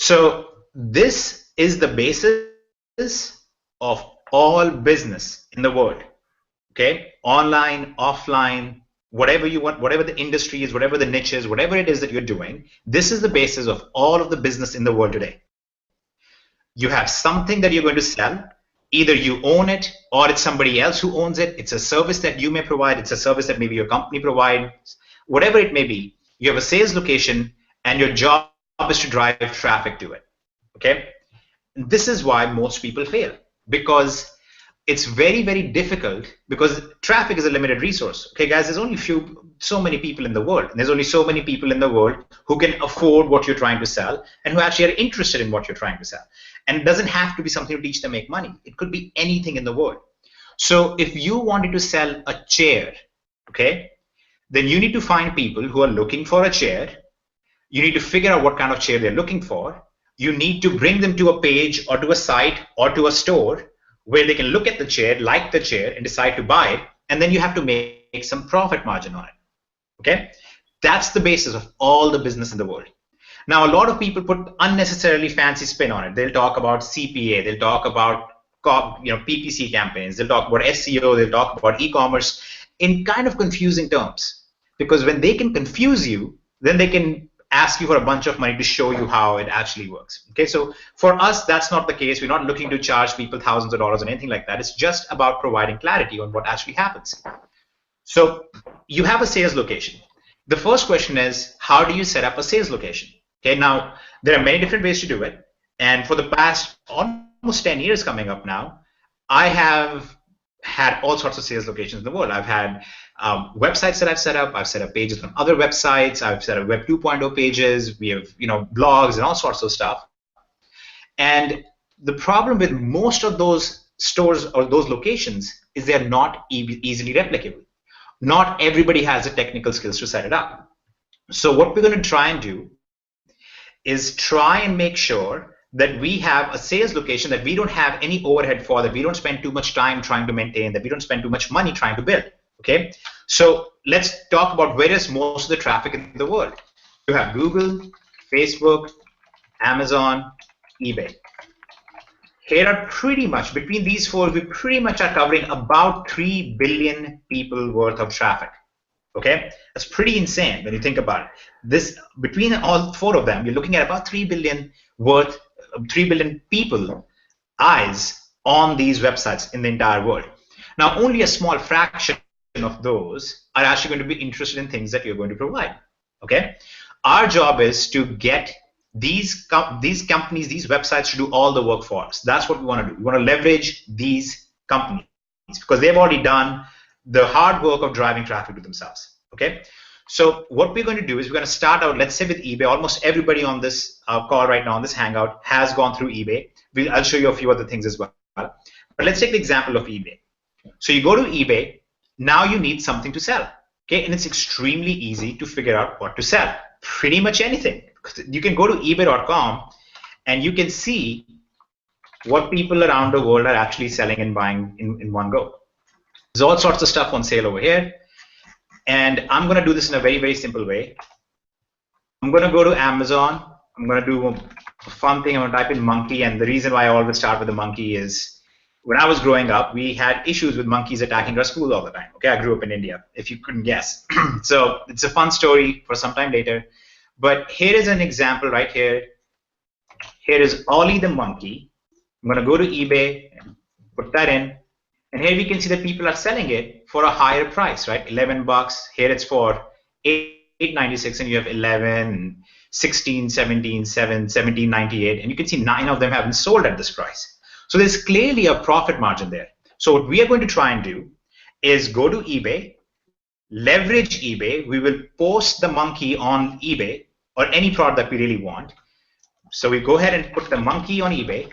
So this is the basis of all business in the world. Okay, online, offline, whatever you want, whatever the industry is, whatever the niche is, whatever it is that you're doing, this is the basis of all of the business in the world today. You have something that you're going to sell. Either you own it or it's somebody else who owns it. It's a service that you may provide. It's a service that maybe your company provides. Whatever it may be, you have a sales location and your job is to drive traffic to it. Okay? This is why most people fail, because it's very, very difficult, because traffic is a limited resource. Okay, guys, there's only so many people in the world. And there's only so many people in the world who can afford what you're trying to sell and who actually are interested in what you're trying to sell. And it doesn't have to be something to teach them make money. It could be anything in the world. So if you wanted to sell a chair, okay, then you need to find people who are looking for a chair. You need to figure out what kind of chair they're looking for. You need to bring them to a page or to a site or to a store where they can look at the chair, like the chair, and decide to buy it, and then you have to make some profit margin on it. Okay? That's the basis of all the business in the world. Now, a lot of people put unnecessarily fancy spin on it. They'll talk about CPA, they'll talk about PPC campaigns, they'll talk about SEO, they'll talk about e-commerce in kind of confusing terms. Because when they can confuse you, then they can ask you for a bunch of money to show you how it actually works. Okay, so for us, that's not the case. We're not looking to charge people thousands of dollars or anything like that. It's just about providing clarity on what actually happens. So you have a sales location. The first question is, how do you set up a sales location? Okay, now there are many different ways to do it. And for the past almost 10 years coming up now, I have had all sorts of sales locations in the world. I've had websites that I've set up. I've set up pages on other websites. I've set up Web 2.0 pages. We have blogs and all sorts of stuff. And the problem with most of those stores or those locations is they're not easily replicable. Not everybody has the technical skills to set it up. So what we're going to try and do is try and make sure that we have a sales location that we don't have any overhead for, that we don't spend too much time trying to maintain, that we don't spend too much money trying to build. Okay, so let's talk about where is most of the traffic in the world. You have Google, Facebook, Amazon, eBay. Here are pretty much, between these four, we pretty much are covering about 3 billion people worth of traffic. Okay, that's pretty insane when you think about it. This, between all four of them, you're looking at about 3 billion people eyes on these websites in the entire world. Now, only a small fraction of those are actually going to be interested in things that you're going to provide. Okay, our job is to get these companies, these websites, to do all the work for us. That's what we want to do. We want to leverage these companies because they've already done the hard work of driving traffic to themselves. Okay, so what we're going to do is we're going to start out, let's say, with eBay. Almost everybody on this call right now, on this Hangout, has gone through eBay. I'll show you a few other things as well. But let's take the example of eBay. So you go to eBay. Now you need something to sell. Okay, and it's extremely easy to figure out what to sell. Pretty much anything. You can go to ebay.com and you can see what people around the world are actually selling and buying in one go. There's all sorts of stuff on sale over here. And I'm going to do this in a very, very simple way. I'm going to go to Amazon. I'm going to do a fun thing. I'm going to type in monkey. And the reason why I always start with a monkey is when I was growing up, we had issues with monkeys attacking our school all the time. Okay, I grew up in India, if you couldn't guess. So it's a fun story for some time later. But here is an example right here. Here is Ollie the monkey. I'm going to go to eBay and put that in. And here we can see that people are selling it for a higher price, right? 11 bucks. Here it's for $8.96, and you have 11, 16, 17, 7, 17.98, and you can see 9 of them haven't sold at this price. So there's clearly a profit margin there. So what we are going to try and do is go to eBay, leverage eBay. We will post the monkey on eBay or any product that we really want. So we go ahead and put the monkey on eBay.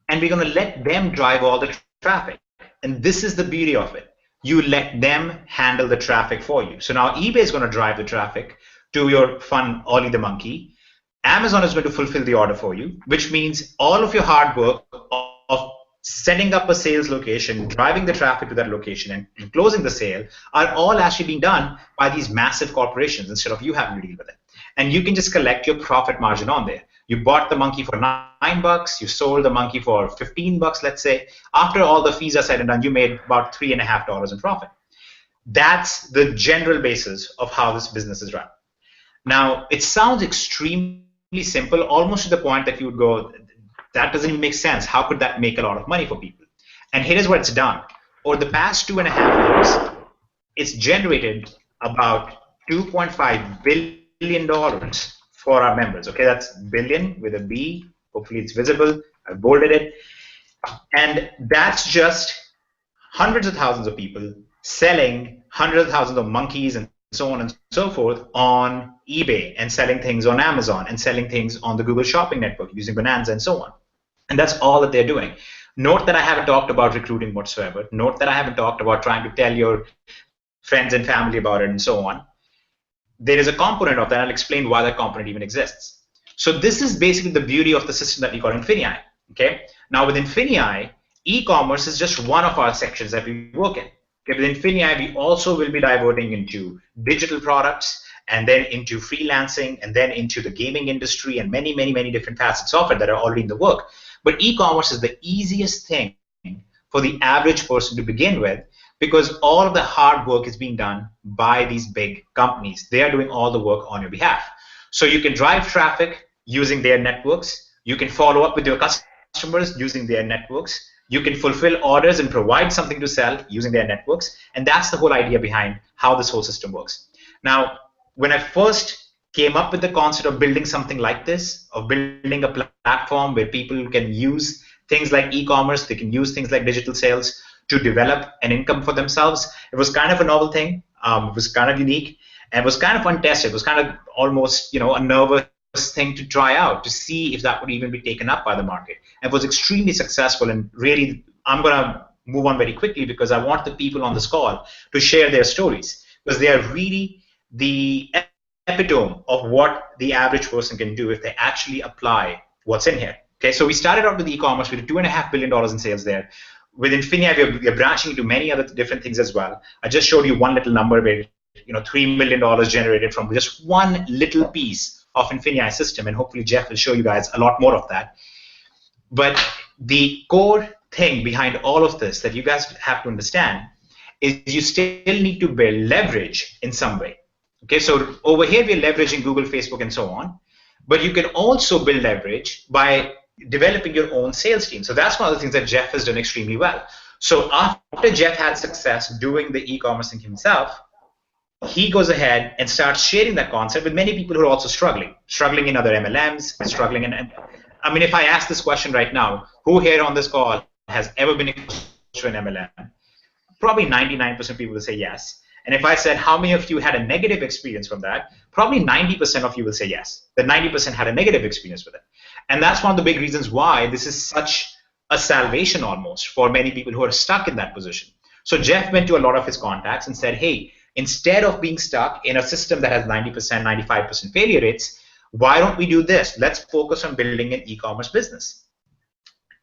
And we're going to let them drive all the traffic. And this is the beauty of it. You let them handle the traffic for you. So now eBay is going to drive the traffic to your fun Ollie the monkey. Amazon is going to fulfill the order for you, which means all of your hard work of setting up a sales location, driving the traffic to that location, and closing the sale are all actually being done by these massive corporations instead of you having to deal with it. And you can just collect your profit margin on there. You bought the monkey for $9, you sold the monkey for $15, let's say. After all the fees are said and done, you made about $3.50 in profit. That's the general basis of how this business is run. Now, it sounds extremely simple, almost to the point that you would go, that doesn't even make sense. How could that make a lot of money for people? And here's what it's done. Over the past 2.5 years, it's generated about $2.5 billion for our members. Okay, that's billion with a B. Hopefully it's visible. I've bolded it. And that's just hundreds of thousands of people selling hundreds of thousands of monkeys and so on and so forth on eBay, and selling things on Amazon, and selling things on the Google Shopping Network using Bonanza and so on. And that's all that they're doing. Note that I haven't talked about recruiting whatsoever. Note that I haven't talked about trying to tell your friends and family about it and so on. There is a component of that. I'll explain why that component even exists. So this is basically the beauty of the system that we call Infinii. Okay. Now with Infinii, e-commerce is just one of our sections that we work in. Okay, with Infinii, we also will be diverting into digital products, and then into freelancing, and then into the gaming industry, and many, many, many different facets of it that are already in the work. But e-commerce is the easiest thing for the average person to begin with, because all of the hard work is being done by these big companies. They are doing all the work on your behalf. So you can drive traffic using their networks. You can follow up with your customers using their networks. You can fulfill orders and provide something to sell using their networks. And that's the whole idea behind how this whole system works. Now, when I first came up with the concept of building something like this, of building a platform where people can use things like e-commerce, they can use things like digital sales to develop an income for themselves, it was kind of a novel thing. It was kind of unique, and it was kind of untested. It was kind of almost, a nervous thing to try out to see if that would even be taken up by the market. And it was extremely successful. And really, I'm going to move on very quickly because I want the people on this call to share their stories, because they are really the epitome of what the average person can do if they actually apply what's in here. Okay, so we started out with e-commerce. We did $2.5 billion in sales there. With Infinii, we are branching into many other different things as well. I just showed you one little number where $3 million generated from just one little piece of Infinii system, and hopefully Jeff will show you guys a lot more of that. But the core thing behind all of this that you guys have to understand is you still need to build leverage in some way. Okay, so over here we're leveraging Google, Facebook, and so on, but you can also build leverage by developing your own sales team. So that's one of the things that Jeff has done extremely well. So after Jeff had success doing the e-commerce thing himself, he goes ahead and starts sharing that concept with many people who are also struggling in other MLMs, struggling in. I mean, if I ask this question right now, who here on this call has ever been exposed to an MLM? Probably 99% of people will say yes. And if I said, how many of you had a negative experience from that? Probably 90% of you will say yes. The 90% had a negative experience with it. And that's one of the big reasons why this is such a salvation almost for many people who are stuck in that position. So Jeff went to a lot of his contacts and said, hey, instead of being stuck in a system that has 90%, 95% failure rates, why don't we do this? Let's focus on building an e-commerce business.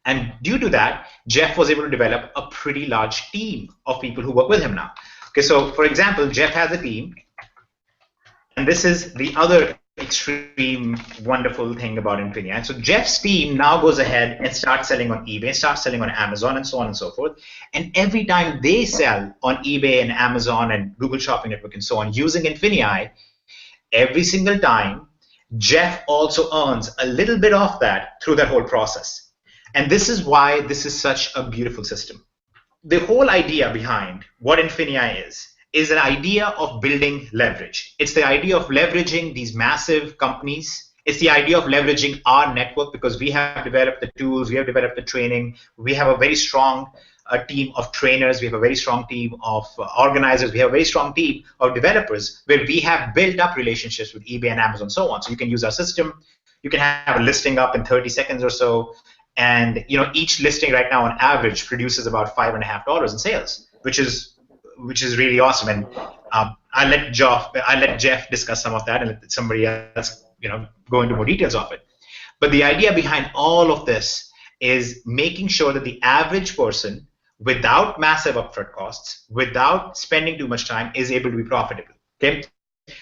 And due to that, Jeff was able to develop a pretty large team of people who work with him now. Okay, so for example, Jeff has a team, and this is the other extreme wonderful thing about Infinii. So Jeff's team now goes ahead and starts selling on eBay, starts selling on Amazon, and so on and so forth. And every time they sell on eBay and Amazon and Google Shopping Network and so on using Infinii, every single time, Jeff also earns a little bit of that through that whole process. And this is why this is such a beautiful system. The whole idea behind what Infinii is an idea of building leverage. It's the idea of leveraging these massive companies. It's the idea of leveraging our network, because we have developed the tools, we have developed the training, we have a very strong team of trainers, we have a very strong team of organizers, we have a very strong team of developers where we have built up relationships with eBay and Amazon and so on. So you can use our system, you can have a listing up in 30 seconds or so, and each listing right now on average produces about $5.50 in sales, which is really awesome. And I let Jeff discuss some of that, and let somebody else go into more details of it. But the idea behind all of this is making sure that the average person, without massive upfront costs, without spending too much time, is able to be profitable. Okay,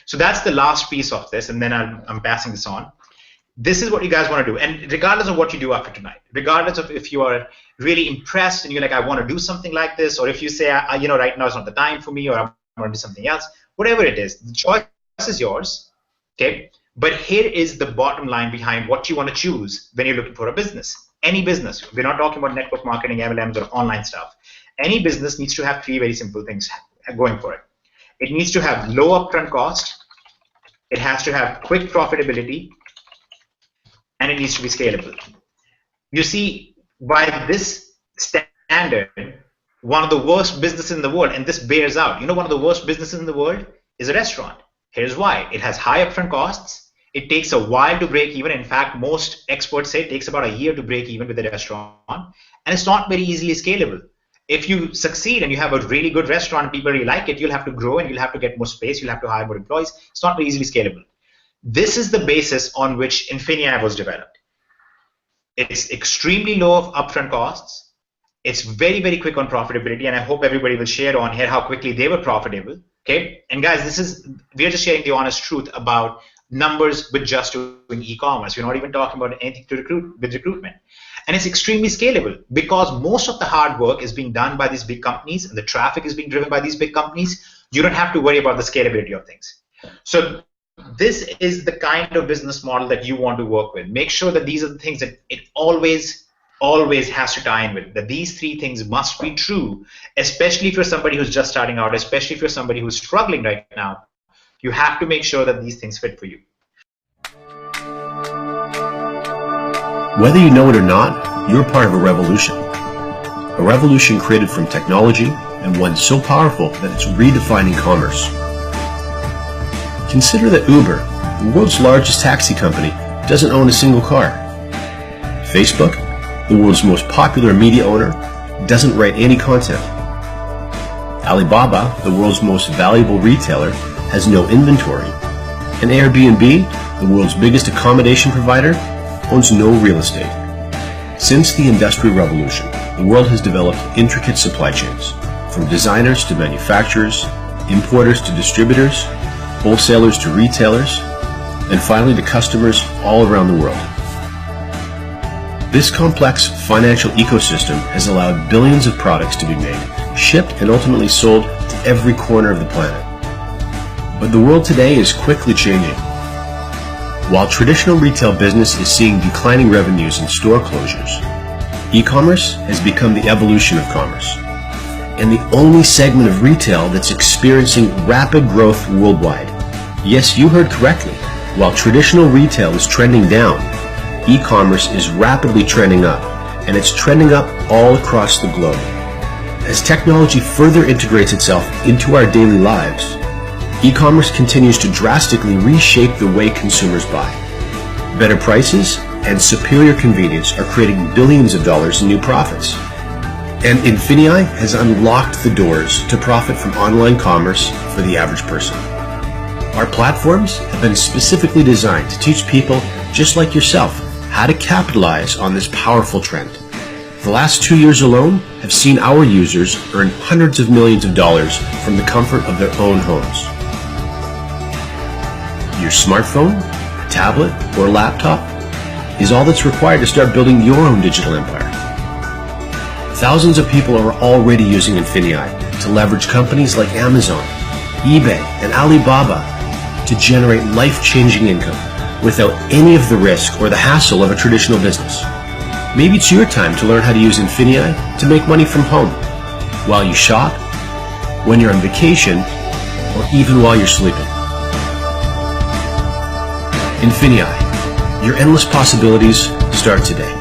so that's the last piece of this, and then I'm passing this on. This is what you guys want to do, and regardless of what you do after tonight, regardless of if you are really impressed and you're like, I want to do something like this, or if you say, right now is not the time for me, or I want to do something else, whatever it is, the choice is yours. Okay, but here is the bottom line behind what you want to choose when you're looking for a business. Any business, we're not talking about network marketing, MLMs, or online stuff. Any business needs to have three very simple things going for it. It needs to have low upfront cost, it has to have quick profitability, and it needs to be scalable. You see, by this standard, one of the worst businesses in the world, and this bears out, one of the worst businesses in the world is a restaurant. Here's why. It has high upfront costs. It takes a while to break even. In fact, most experts say it takes about a year to break even with a restaurant, and it's not very easily scalable. If you succeed and you have a really good restaurant and people really like it, you'll have to grow and you'll have to get more space, you'll have to hire more employees. It's not very easily scalable. This is the basis on which Infineai was developed. It's extremely low of upfront costs. It's very, very quick on profitability, and I hope everybody will share on here how quickly they were profitable. Okay, and guys, we're just sharing the honest truth about numbers with just doing e-commerce. We're not even talking about anything to with recruitment. And it's extremely scalable because most of the hard work is being done by these big companies and the traffic is being driven by these big companies. You don't have to worry about the scalability of things. So this is the kind of business model that you want to work with. Make sure that these are the things that it always has to tie in with, that these three things must be true, especially if you're somebody who's just starting out, especially if you're somebody who's struggling right now. You have to make sure that these things fit for you. Whether you know it or not, you're part of a revolution. A revolution created from technology, and one so powerful that it's redefining commerce. Consider that Uber, the world's largest taxi company, doesn't own a single car. Facebook, the world's most popular media owner, doesn't write any content. Alibaba, the world's most valuable retailer, has no inventory. And Airbnb, the world's biggest accommodation provider, owns no real estate. Since the Industrial Revolution, the world has developed intricate supply chains, from designers to manufacturers, importers to distributors, wholesalers to retailers, and finally to customers all around the world. This complex financial ecosystem has allowed billions of products to be made, shipped, and ultimately sold to every corner of the planet. But the world today is quickly changing. While traditional retail business is seeing declining revenues and store closures, e-commerce has become the evolution of commerce, and the only segment of retail that's experiencing rapid growth worldwide. Yes, you heard correctly. While traditional retail is trending down, e-commerce is rapidly trending up, and it's trending up all across the globe. As technology further integrates itself into our daily lives, e-commerce continues to drastically reshape the way consumers buy. Better prices and superior convenience are creating billions of dollars in new profits. And Infineai has unlocked the doors to profit from online commerce for the average person. Our platforms have been specifically designed to teach people just like yourself how to capitalize on this powerful trend. The last 2 years alone have seen our users earn hundreds of millions of dollars from the comfort of their own homes. Your smartphone, tablet, or laptop is all that's required to start building your own digital empire. Thousands of people are already using Infineai to leverage companies like Amazon, eBay, and Alibaba to generate life-changing income without any of the risk or the hassle of a traditional business. Maybe it's your time to learn how to use Infineai to make money from home, while you shop, when you're on vacation, or even while you're sleeping. Infineai, your endless possibilities start today.